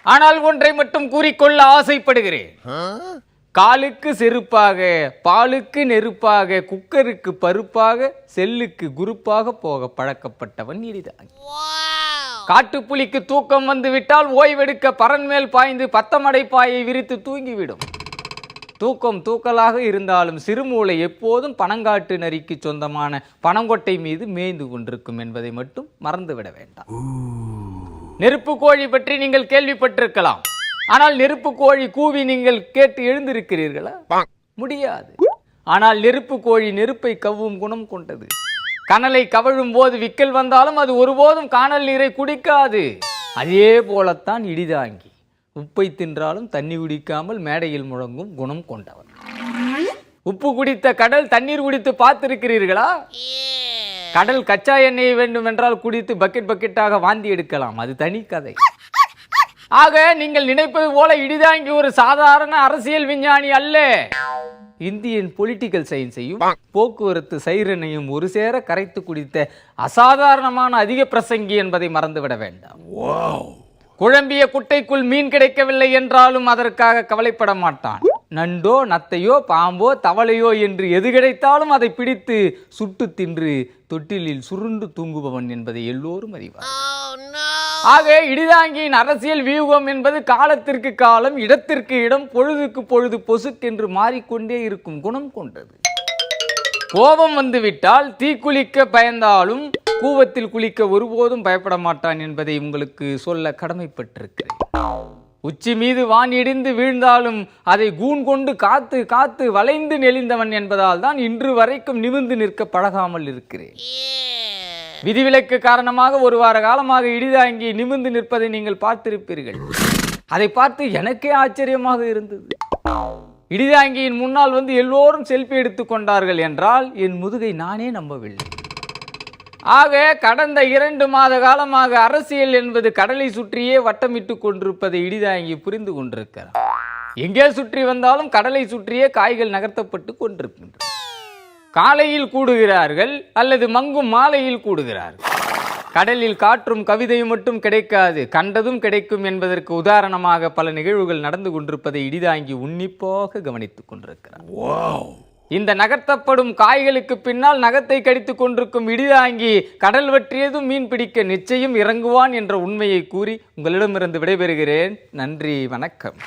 ஆனால் ஒன்றை மட்டும் கூறிக்கொள்ள ஆசைப்படுகிறேன். காலுக்கு செருப்பாக, பாலுக்கு நெருப்பாக, குக்கருக்கு பருப்பாக, செல்லுக்கு குருப்பாக போக பழக்கப்பட்டவன் இடிதாங்கி. காட்டுப்புலிக்கு தூக்கம் வந்து விட்டால் ஓய்வெடுக்க பரன்மேல் பாய்ந்து பத்தமடை பாயை விரித்து தூங்கிவிடும். தூக்கம் தூக்கலாக இருந்தாலும் சிறுமூளை எப்போதும் பனங்காட்டு நரிக்கு சொந்தமான பனங்கொட்டை மீது மேய்ந்து கொண்டிருக்கும் என்பதை மட்டும் மறந்துவிட வேண்டாம். நெருப்பு கோழி பற்றி நீங்கள் கேள்விப்பட்டிருக்கலாம். ஆனால் நெருப்பு கோழி கூவி நீங்கள் கேட்டு எழுந்திருக்கிறீர்களா? முடியாது. ஆனால் நெருப்பு கோழி நெருப்பை கவ்வும் குணம் கொண்டது. கனலை கவழும் போது விக்கல் வந்தாலும் அது ஒருபோதும் காணல் நீரை குடிக்காது. அதே போலத்தான் இடிதாங்கி உப்பை தின்றாலும் தண்ணி குடிக்காமல் மேடையில் முழங்கும் குணம் கொண்டவன். உப்பு குடித்த கடல் தண்ணீர் குடித்து பார்த்திருக்கிறீர்களா? கடல் கச்சா எண்ணெயை வேண்டும் என்றால் குடித்து பக்கெட் பக்கெட்டாக வாந்தி எடுக்கலாம். அது தனி கதை. ஆக நீங்கள் நினைப்பது போல இடிதாங்கி ஒரு சாதாரண அரசியல் விஞ்ஞானி அல்ல. இந்தியன் பொலிட்டிக்கல் சயின்ஸையும் போக்குவரத்து சைரனையும் ஒரு சேர கரைத்து குடித்த அசாதாரணமான அதிக பிரசங்கி என்பதை மறந்துவிட வேண்டாம். குழம்பிய குட்டைக்குள் மீன் கிடைக்கவில்லை என்றாலும் அதற்காக கவலைப்பட மாட்டான். நண்டோ நத்தையோ பாம்போ தவளையோ என்று எது கிடைத்தாலும் அதை பிடித்து சுட்டு தின்று தொட்டிலில் சுருண்டு தூங்குபவன் என்பதை எல்லோரும் அறிவார். ஆக இடிதாங்கியின் அரசியல் வியூகம் என்பது காலத்திற்கு காலம், இடத்திற்கு இடம், பொழுதுக்கு பொழுது பொசுக்கென்று மாறிக்கொண்டே இருக்கும் குணம் கொண்டது. கோபம் வந்துவிட்டால் தீக்குளிக்க பயந்தாலும் கூவத்தில் குளிக்க ஒருபோதும் பயப்பட மாட்டான் என்பதை உங்களுக்கு சொல்ல கடமைப்பட்டிருக்கிறேன். உச்சி மீது வான் இடிந்து வீழ்ந்தாலும் அதை கூன் கொண்டு காத்து காத்து வளைந்து நெளிந்தவன் என்பதால் தான் இன்று வரைக்கும் நிமிர்ந்து நிற்க பழகாமல் இருக்கிறேன். விதிவிலக்கு காரணமாக ஒரு வார காலமாக இடிதாங்கி நிமிர்ந்து நிற்பதை நீங்கள் பார்த்திருப்பீர்கள். அதை பார்த்து எனக்கே ஆச்சரியமாக இருந்தது. இடிதாங்கியின் முன்னால் வந்து எல்லோரும் செல்ஃபி எடுத்துக் கொண்டார்கள் என்றால் என் முதுகை நானே நம்பவில்லை. ஆக கடந்த 2 மாத காலமாக அரசியல் என்பது கடலை சுற்றியே வட்டமிட்டு கொண்டிருப்பதை இடிதாங்கி புரிந்து கொண்டிருக்கிறார். எங்கே சுற்றி வந்தாலும் கடலை சுற்றியே காய்கள் நகர்த்தப்பட்டு கொண்டிருக்கின்றன. காலையில் கூடுகிறார்கள் அல்லது மங்கும் மாலையில் கூடுகிறார்கள். கடலில் காற்றும் கவிதையும் மட்டும் கிடைக்காது, கண்டதும் கிடைக்கும் என்பதற்கு உதாரணமாக பல நிகழ்வுகள் நடந்து கொண்டிருப்பதை இடிதாங்கி உன்னிப்பாக கவனித்துக் கொண்டிருக்கிறார். இந்த நகர்த்தப்படும் காய்களுக்கு பின்னால் நகத்தை கடித்துக் கொண்டிருக்கும் இடிதாங்கி கடல் வற்றியதும் மீன் பிடிக்க நிச்சயம் இறங்குவான் என்ற உண்மையை கூறி உங்களிடமிருந்து விடைபெறுகிறேன். நன்றி, வணக்கம்.